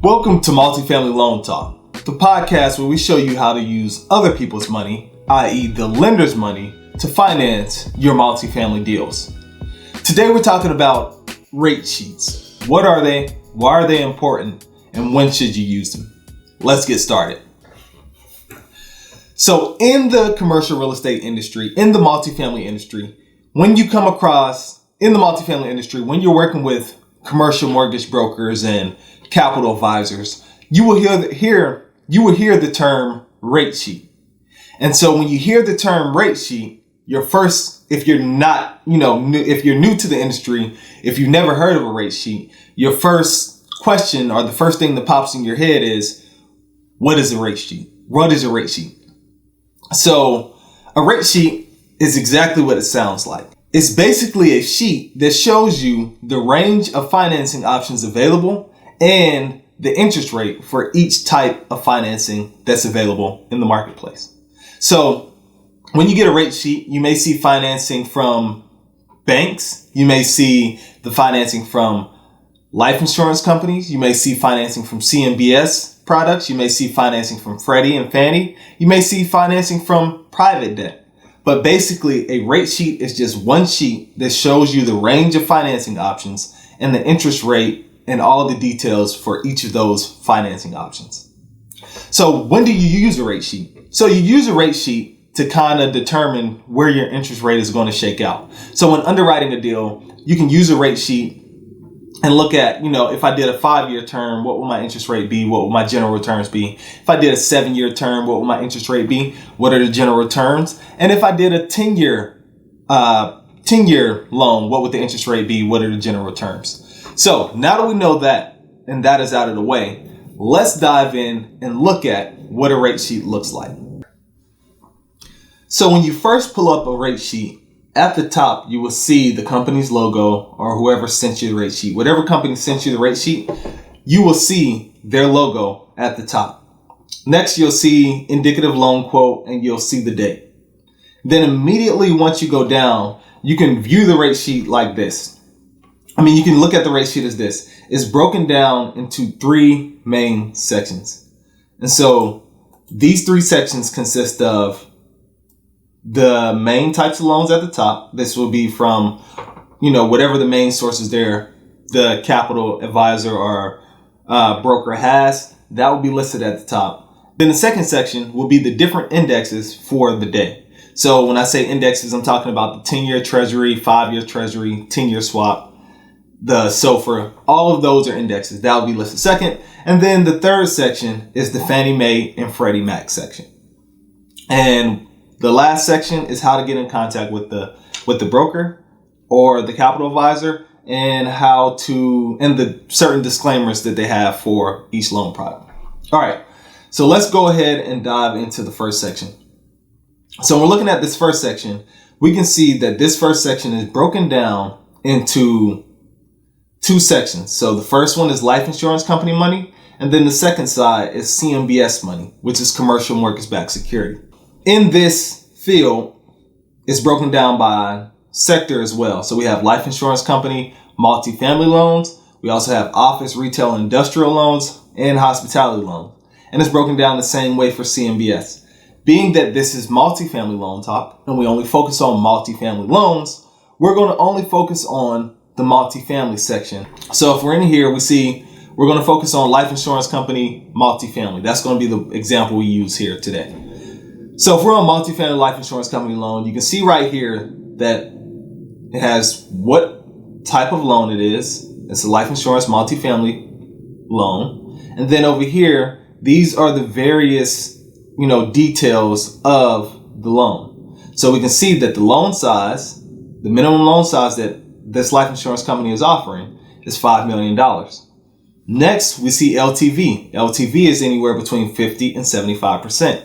Welcome to Multifamily Loan Talk, the podcast where we show you how to use other people's money, i.e. the lender's money, to finance your multifamily deals. Today we're talking about rate sheets. What are they? Why are they important? And when should you use them? Let's get started. So in the commercial real estate industry, in the multifamily industry, when you're working with commercial mortgage brokers and capital advisors, you will hear the term rate sheet. And so when you hear the term rate sheet, if you're new to the industry, if you've never heard of a rate sheet, your first question or the first thing that pops in your head is, what is a rate sheet? What is a rate sheet? So a rate sheet is exactly what it sounds like. It's basically a sheet that shows you the range of financing options available and the interest rate for each type of financing that's available in the marketplace. So when you get a rate sheet, you may see financing from banks. You may see the financing from life insurance companies. You may see financing from CMBS products. You may see financing from Freddie and Fannie. You may see financing from private debt. But basically, a rate sheet is just one sheet that shows you the range of financing options and the interest rate and all the details for each of those financing options. So when do you use a rate sheet? So you use a rate sheet to kind of determine where your interest rate is going to shake out. So when underwriting a deal, you can use a rate sheet and look at, if I did a 5-year term, what will my interest rate be? What will my general returns be? If I did a 7-year term, what will my interest rate be? What are the general returns? And if I did a 10-year loan, what would the interest rate be? What are the general returns? So now that we know that, and that is out of the way, let's dive in and look at what a rate sheet looks like. So when you first pull up a rate sheet, at the top, you will see the company's logo or whoever sent you the rate sheet. Whatever company sent you the rate sheet, you will see their logo at the top. Next, you'll see indicative loan quote and you'll see the date. Then immediately once you go down, you can view the rate sheet like this. You can look at the rate sheet as this. It's broken down into 3 main sections. And so these 3 sections consist of the main types of loans at the top. This will be from, whatever the main sources there, the capital advisor or broker has, that will be listed at the top. Then the second section will be the different indexes for the day. So when I say indexes, I'm talking about the 10-year treasury, 5-year treasury, 10-year swap, the SOFR, all of those are indexes. That will be listed second. And then the third section is the Fannie Mae and Freddie Mac section. And the last section is how to get in contact with the broker or the capital advisor and the certain disclaimers that they have for each loan product. All right. So let's go ahead and dive into the first section. So when we're looking at this first section, we can see that this first section is broken down into 2 sections. So the first one is life insurance company money, and then the second side is CMBS money, which is commercial mortgage-backed security. In this field, it's broken down by sector as well. So we have life insurance company, multifamily loans. We also have office, retail, and industrial loans, and hospitality loans. And it's broken down the same way for CMBS. Being that this is multifamily loan talk, and we only focus on multifamily loans, we're going to only focus on the multifamily section. So if we're in here, we're going to focus on life insurance company, multifamily. That's going to be the example we use here today. So if we're on multifamily life insurance company loan, you can see right here that it has what type of loan it is. It's a life insurance multifamily loan. And then over here, these are the various, details of the loan. So we can see that the loan size, the minimum loan size that this life insurance company is offering is $5 million. Next, we see LTV. LTV is anywhere between 50 and 75%.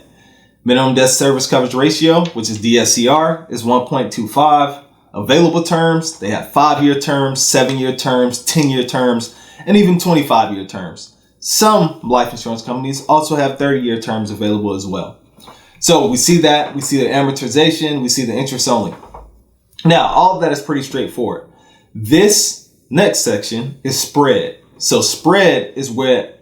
Minimum debt service coverage ratio, which is DSCR, is 1.25. Available terms, they have 5-year terms, 7-year terms, 10-year terms, and even 25-year terms. Some life insurance companies also have 30-year terms available as well. So we see that, we see the amortization, we see the interest only. Now, all of that is pretty straightforward. This next section is spread. So spread is where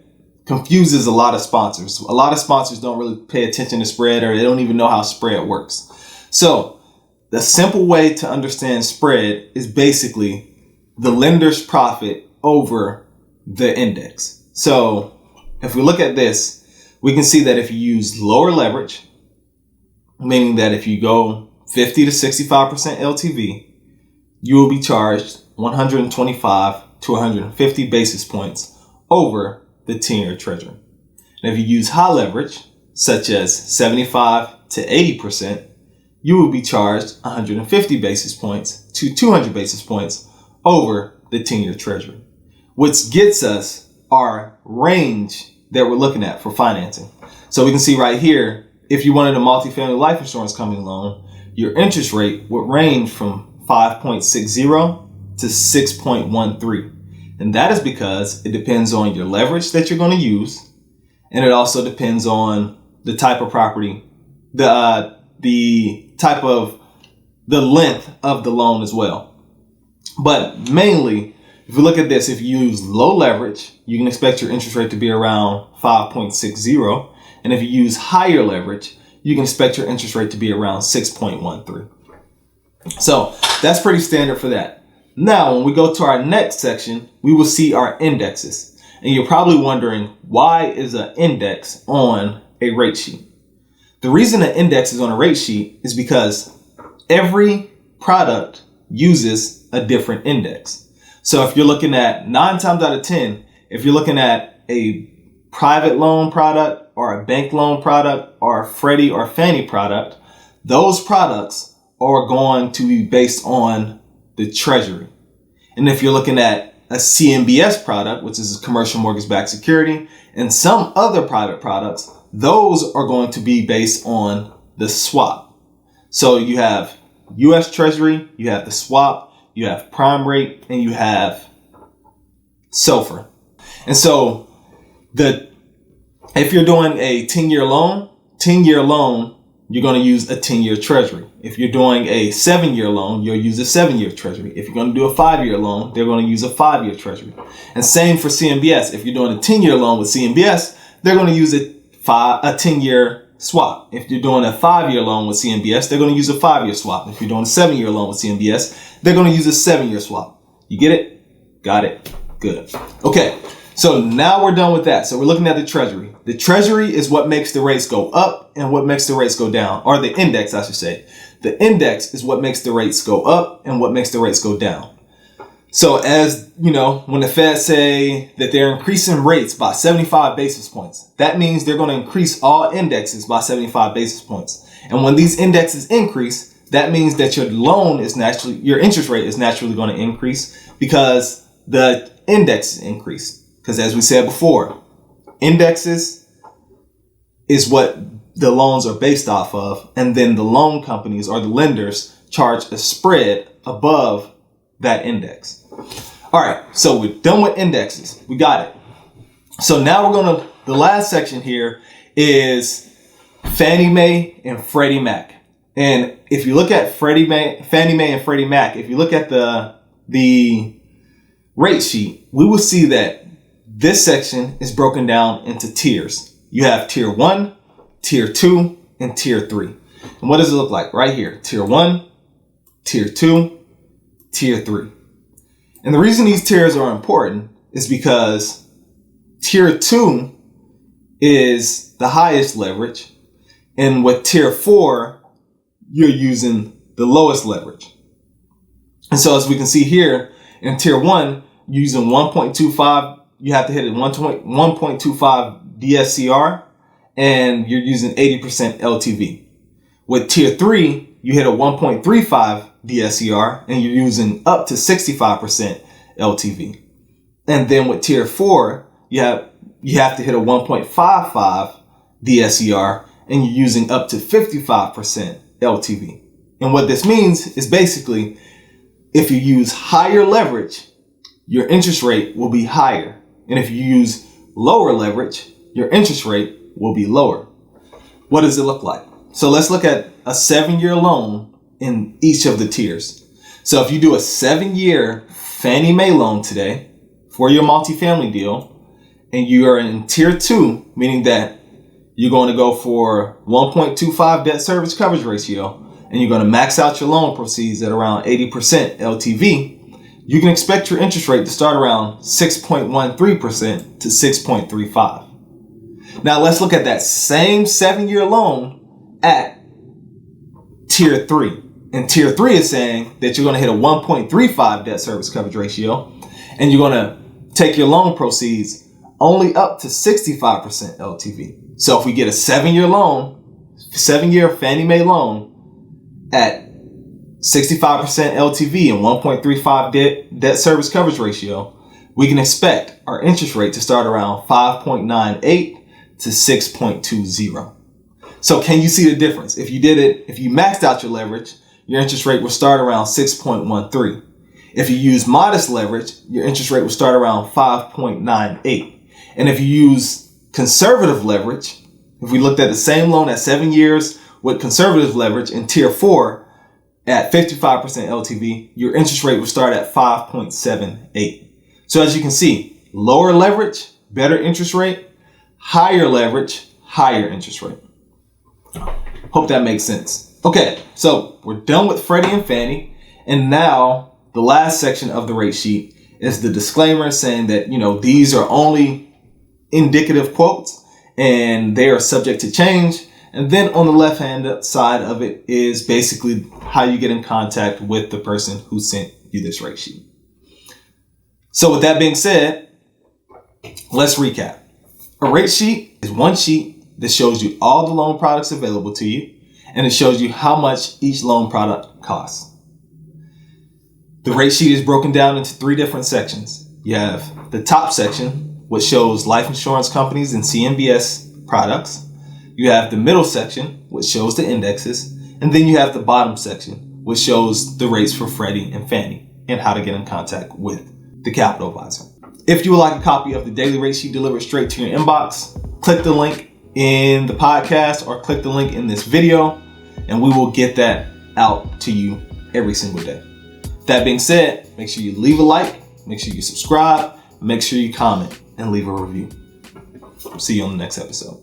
confuses a lot of sponsors. A lot of sponsors don't really pay attention to spread, or they don't even know how spread works. So the simple way to understand spread is basically the lender's profit over the index. So if we look at this, we can see that if you use lower leverage, meaning that if you go 50 to 65% LTV, you will be charged 125 to 150 basis points over the 10-year treasury. And if you use high leverage, such as 75 to 80%, you will be charged 150 basis points to 200 basis points over the 10-year treasury, which gets us our range that we're looking at for financing. So we can see right here, if you wanted a multifamily life insurance company loan, your interest rate would range from 5.60 to 6.13. And that is because it depends on your leverage that you're going to use. And it also depends on the type of property, the length of the loan as well. But mainly, if you look at this, if you use low leverage, you can expect your interest rate to be around 5.60. And if you use higher leverage, you can expect your interest rate to be around 6.13. So that's pretty standard for that. Now, when we go to our next section, we will see our indexes. And you're probably wondering, why is an index on a rate sheet? The reason an index is on a rate sheet is because every product uses a different index. So if you're looking at 9 times out of 10, if you're looking at a private loan product or a bank loan product or a Freddie or Fannie product, those products are going to be based on the treasury. And if you're looking at a CMBS product, which is a commercial mortgage-backed security, and some other private products, those are going to be based on the swap. So you have U.S. Treasury, you have the swap, you have prime rate, and you have SOFR. And so if you're doing a 10-year loan, you're going to use a 10-year treasury. If you're doing a 7-year loan, you'll use a 7-year treasury. If you're going to do a 5-year loan, they're going to use a 5-year treasury. And same for CMBS. If you're doing a 10-year loan with CMBS, they're going to use a 10-year swap. If you're doing a 5-year loan with CMBS, they're going to use a 5-year swap. If you're doing a 7-year loan with CMBS, they're going to use a 7-year swap. You get it? Got it? Good. Okay. So now we're done with that. So we're looking at the treasury. The treasury is what makes the rates go up and what makes the rates go down, or the index, I should say. The index is what makes the rates go up and what makes the rates go down. So as you know, when the Fed say that they're increasing rates by 75 basis points, that means they're going to increase all indexes by 75 basis points. And when these indexes increase, that means that your interest rate is naturally going to increase because the index increase. Because as we said before, indexes is what the loans are based off of. And then the loan companies or the lenders charge a spread above that index. All right. So we're done with indexes. We got it. So now the last section here is Fannie Mae and Freddie Mac. And if you look at Fannie Mae and Freddie Mac, if you look at the rate sheet, we will see that this section is broken down into tiers. You have tier 1, tier 2, and tier 3. And what does it look like? Right here, tier 1, tier 2, tier 3. And the reason these tiers are important is because tier 2 is the highest leverage. And with tier 4, you're using the lowest leverage. And so as we can see here, in tier 1, you're using 1.25. You have to hit a 1.25 DSCR, and you're using 80% LTV. With tier 3, you hit a 1.35 DSCR, and you're using up to 65% LTV. And then with tier 4, you have to hit a 1.55 DSCR, and you're using up to 55% LTV. And what this means is basically, if you use higher leverage, your interest rate will be higher. And if you use lower leverage, your interest rate will be lower. What does it look like? So let's look at a 7-year loan in each of the tiers. So if you do a 7-year Fannie Mae loan today for your multifamily deal, and you are in tier 2, meaning that you're going to go for 1.25 debt service coverage ratio, and you're going to max out your loan proceeds at around 80% LTV, you can expect your interest rate to start around 6.13% to 6.35. Now let's look at that same 7-year loan at tier 3. And tier 3 is saying that you're going to hit a 1.35 debt service coverage ratio, and you're going to take your loan proceeds only up to 65% LTV. So if we get a 7-year Fannie Mae loan at 65% LTV and 1.35 debt service coverage ratio, we can expect our interest rate to start around 5.98 to 6.20. So can you see the difference? If you maxed out your leverage, your interest rate will start around 6.13. If you use modest leverage, your interest rate will start around 5.98. And if you use conservative leverage, if we looked at the same loan at 7 years with conservative leverage in tier 4 at 55% LTV, your interest rate will start at 5.78. So as you can see, lower leverage, better interest rate, higher leverage, higher interest rate. Hope that makes sense. Okay, so we're done with Freddie and Fannie, and now the last section of the rate sheet is the disclaimer saying that, these are only indicative quotes and they are subject to change. And then on the left hand side of it is basically how you get in contact with the person who sent you this rate sheet. So with that being said, let's recap. A rate sheet is one sheet that shows you all the loan products available to you, and it shows you how much each loan product costs. The rate sheet is broken down into 3 different sections. You have the top section, which shows life insurance companies and CMBS products. You have the middle section, which shows the indexes. And then you have the bottom section, which shows the rates for Freddie and Fannie and how to get in contact with the capital advisor. If you would like a copy of the daily rate sheet delivered straight to your inbox, click the link in the podcast or click the link in this video, and we will get that out to you every single day. That being said, make sure you leave a like, make sure you subscribe, make sure you comment, and leave a review. See you on the next episode.